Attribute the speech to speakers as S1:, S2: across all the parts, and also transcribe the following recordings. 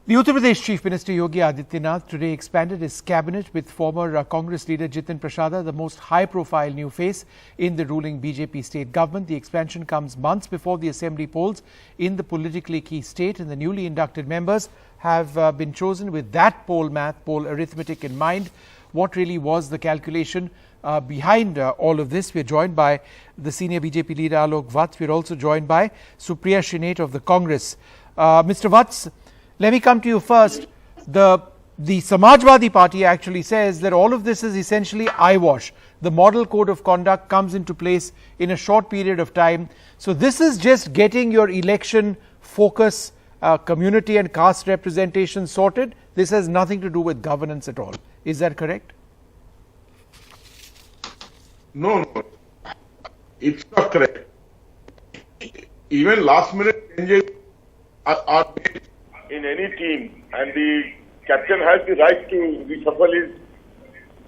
S1: The Uttar Pradesh Chief Minister Yogi Adityanath today expanded his cabinet with former Congress leader Jitin Prasada, the most high-profile new face in the ruling BJP state government. The expansion comes months before the assembly polls in the politically key state, and the newly inducted members have been chosen with that poll arithmetic in mind. What really was the calculation behind all of this? We're joined by the senior BJP leader Alok Vats. We're also joined by Supriya Shrinate of the Congress. Mr. Vats, let me come to you first. The Samajwadi Party actually says that all of this is essentially eyewash. The model code of conduct comes into place in a short period of time. So this is just getting your election focus, community and caste representation sorted. This has nothing to do with governance at all. Is that correct?
S2: No, it's not correct. Even last minute changes are made in any team, and the captain has the right to reshuffle his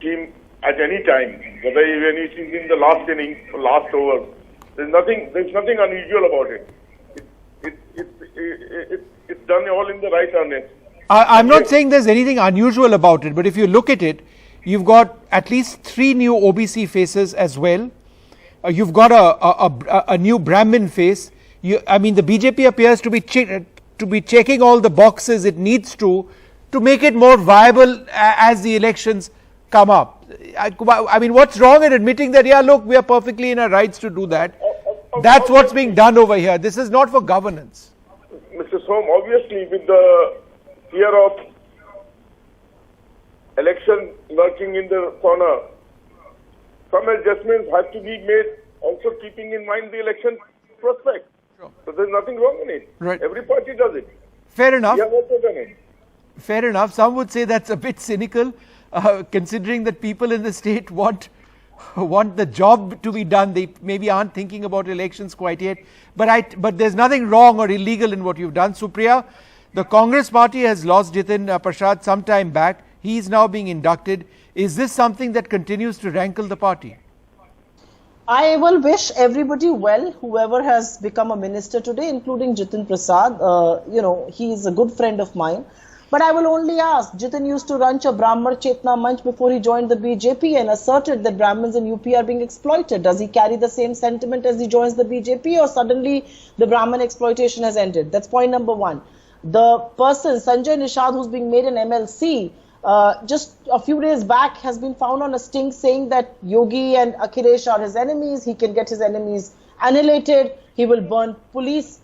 S2: team at any time, whether even if he's in the last inning or last over. There's nothing unusual about it. It's done all in the right earnest.
S1: I'm not saying there's anything unusual about it, but if you look at it, you've got at least 3 new OBC faces as well. You've got a new Brahmin face. I mean, the BJP appears to be checking all the boxes it needs to make it more viable as the elections come up. I mean, what's wrong in admitting that, yeah, look, we are perfectly in our rights to do that? That's what's being done over here. This is not for governance.
S2: Mr. Som, obviously with the fear of election lurking in the corner, some adjustments have to be made, also keeping in mind the election prospect. Sure. So there's nothing wrong in it. Right. Every party does it.
S1: Fair enough.
S2: We have also done it.
S1: Fair enough. Some would say that's a bit cynical, considering that people in the state want the job to be done. They maybe aren't thinking about elections quite yet. But there's nothing wrong or illegal in what you've done. Supriya, the Congress party has lost Jitin Prasad some time back. He is now being inducted. Is this something that continues to rankle the party?
S3: I will wish everybody well, whoever has become a minister today, including Jitin Prasad. He is a good friend of mine. But I will only ask, Jitin used to run a Brahmar Chetna Manch before he joined the BJP and asserted that Brahmins in UP are being exploited. Does he carry the same sentiment as he joins the BJP, or suddenly the Brahmin exploitation has ended? That's point number one. The person, Sanjay Nishad, who's being made an MLC, just a few days back has been found on a sting saying that Yogi and Akhilesh are his enemies. He can get his enemies annihilated. He will burn police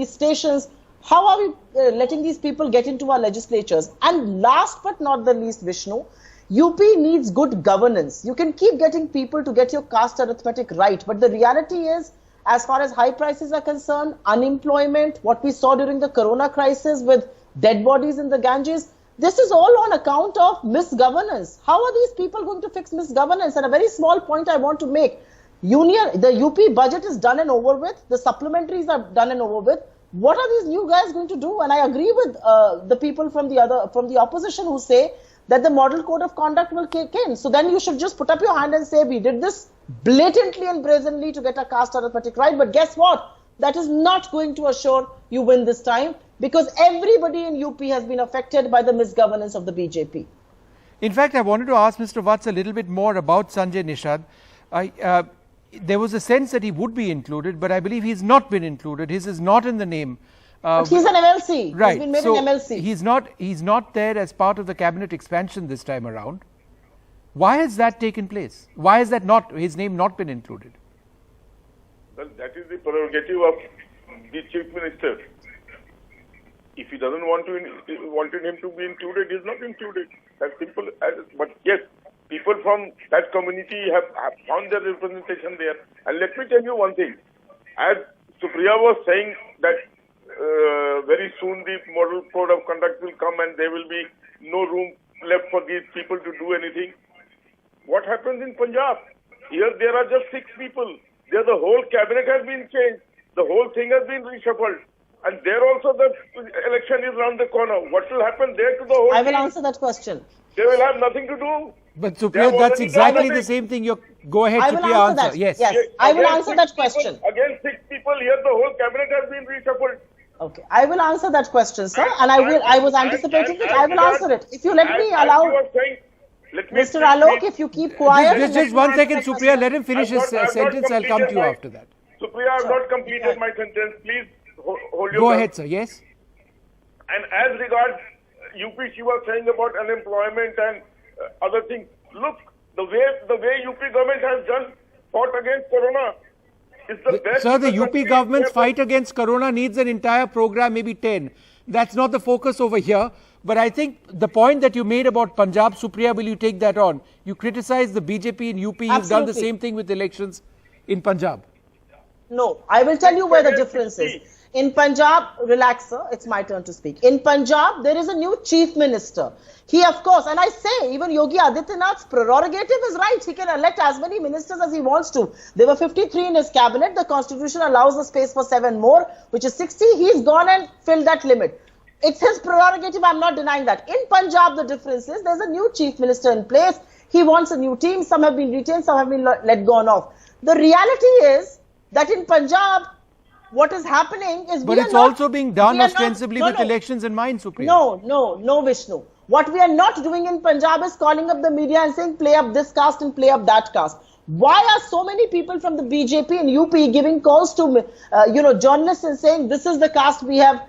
S3: stations. How are we letting these people get into our legislatures? And last but not the least, Vishnu, UP needs good governance. You can keep getting people to get your caste arithmetic right, but the reality is, as far as high prices are concerned, unemployment, what we saw during the corona crisis with dead bodies in the Ganges, this is all on account of misgovernance. How are these people going to fix misgovernance? And a very small point I want to make. The UP budget is done and over with. The supplementaries are done and over with. What are these new guys going to do? And I agree with the people from the opposition who say that the model code of conduct will kick in. So then you should just put up your hand and say, we did this blatantly and brazenly to get our caste arithmetic right. But guess what? That is not going to assure you win this time, because everybody in UP has been affected by the misgovernance of the BJP.
S1: In fact, I wanted to ask Mr. Vats a little bit more about Sanjay Nishad. There was a sense that he would be included, but I believe he's not been included. His is not in the name.
S3: But he's an MLC.
S1: Right.
S3: He's been made an MLC.
S1: He's not there as part of the cabinet expansion this time around. Why has that taken place? Why has his name not been included?
S2: Well, that is the prerogative of the chief minister. If he doesn't wanted him to be included, he is not included. As simple as. But yes, people from that community have found their representation there. And let me tell you one thing. As Supriya was saying that very soon the model code of conduct will come and there will be no room left for these people to do anything. What happens in Punjab? Here there are just 6 people. There the whole cabinet has been changed. The whole thing has been reshuffled. And there also the election is around the corner. What will happen there to the whole
S3: I will
S2: team?
S3: answer that question.
S2: They will have nothing to do.
S1: But Supriya, that's exactly the same thing. Go ahead,
S3: I will
S1: Supriya,
S3: answer
S1: answer.
S3: that.
S1: Yes.
S3: I will answer that question.
S2: Again, 6 people here, the whole cabinet has been reshuffled.
S3: Okay, I will answer that question, sir, and I was anticipating it. I will answer it. If you let me allow, Mr. Alok, if you keep quiet.
S1: Just 1 second, Supriya. Let him finish his sentence. I'll come to you after that.
S2: Supriya, I have not completed my sentence. Please hold your
S1: Go
S2: tongue.
S1: ahead, sir. Yes.
S2: And as regards UP, she was saying about unemployment and other things. Look, the way UP government has fought against Corona is the best.
S1: Sir, the
S2: in
S1: UP
S2: country.
S1: government's fight against Corona needs an entire program, maybe 10. That's not the focus over here. But I think the point that you made about Punjab, Supriya, will you take that on? You criticize the BJP in UP. You've done the same thing with elections in Punjab.
S3: No, I will tell you where the difference is. In Punjab, relax, sir, it's my turn to speak. In Punjab, there is a new chief minister. He, of course, and I say, even Yogi Adityanath's prerogative is right. He can elect as many ministers as he wants to. There were 53 in his cabinet. The constitution allows the space for 7 more, which is 60. He's gone and filled that limit. It's his prerogative. I'm not denying that. In Punjab, the difference is there's a new chief minister in place. He wants a new team. Some have been retained, some have been let go off. The reality is that in Punjab, what is happening is
S1: But it's also being done ostensibly with elections in mind, Supriya.
S3: No, Vishnu. What we are not doing in Punjab is calling up the media and saying play up this caste and play up that caste. Why are so many people from the BJP and UP giving calls to journalists and saying this is the caste we have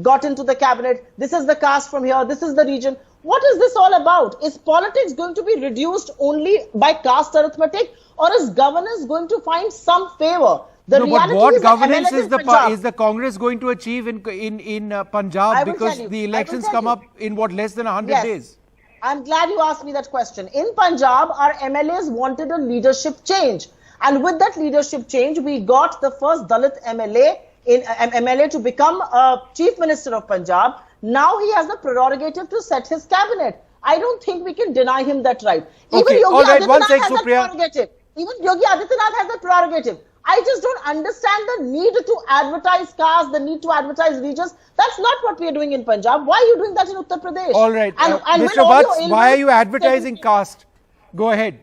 S3: got into the cabinet, this is the caste from here, this is the region? What is this all about? Is politics going to be reduced only by caste arithmetic, or is governance going to find some favor?
S1: No, but what governance is the Congress going to achieve in Punjab, because the elections come up in what, less than 100 days?
S3: I'm glad you asked me that question. In Punjab, our MLAs wanted a leadership change, and with that leadership change, we got the first Dalit MLA to become a chief minister of Punjab. Now he has the prerogative to set his cabinet. I don't think we can deny him that right. Even Yogi Adityanath has that prerogative. Even Yogi Adityanath has that prerogative. I just don't understand the need to advertise caste, the need to advertise regions. That's not what we are doing in Punjab. Why are you doing that in Uttar Pradesh?
S1: All right. Mr. Vats, why are you advertising caste? Go ahead.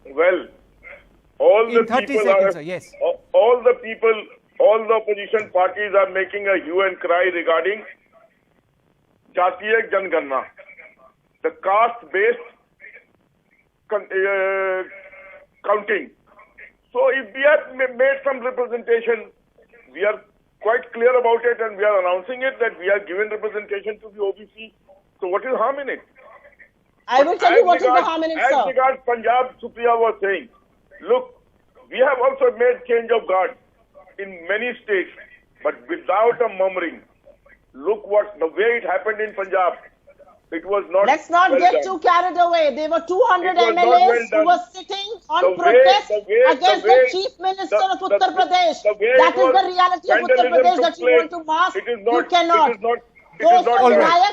S2: Well, all the
S1: in 30
S2: people
S1: seconds, sir, yes.
S2: All the opposition parties are making a hue and cry regarding Jatiya Janganna, the caste-based counting. So if we have made some representation, we are quite clear about it, and we are announcing it that we are given representation to the OBC. So what is harm in it?
S3: I will tell you what is the harm in it, sir.
S2: As regards Punjab, Supriya was saying, look, we have also made change of guard in many states, but without a murmuring. Look the way it happened in Punjab. It was not.
S3: Let's not get too carried away. There were 200 MLAs who were sitting on protest against the chief minister of Uttar Pradesh. That is the reality of Uttar Pradesh that you want to mask. You cannot.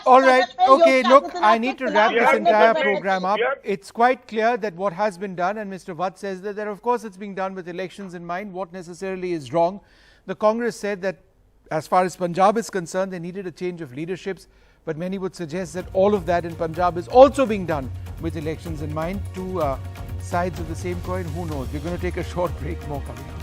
S1: All right. Okay, look, I need to wrap this entire program up. It's quite clear that what has been done, and Mr. Vats says that of course it's being done with elections in mind. What necessarily is wrong? The Congress said that as far as Punjab is concerned, they needed a change of leaderships. But many would suggest that all of that in Punjab is also being done with elections in mind. Two sides of the same coin. Who knows? We're going to take a short break. More coming up.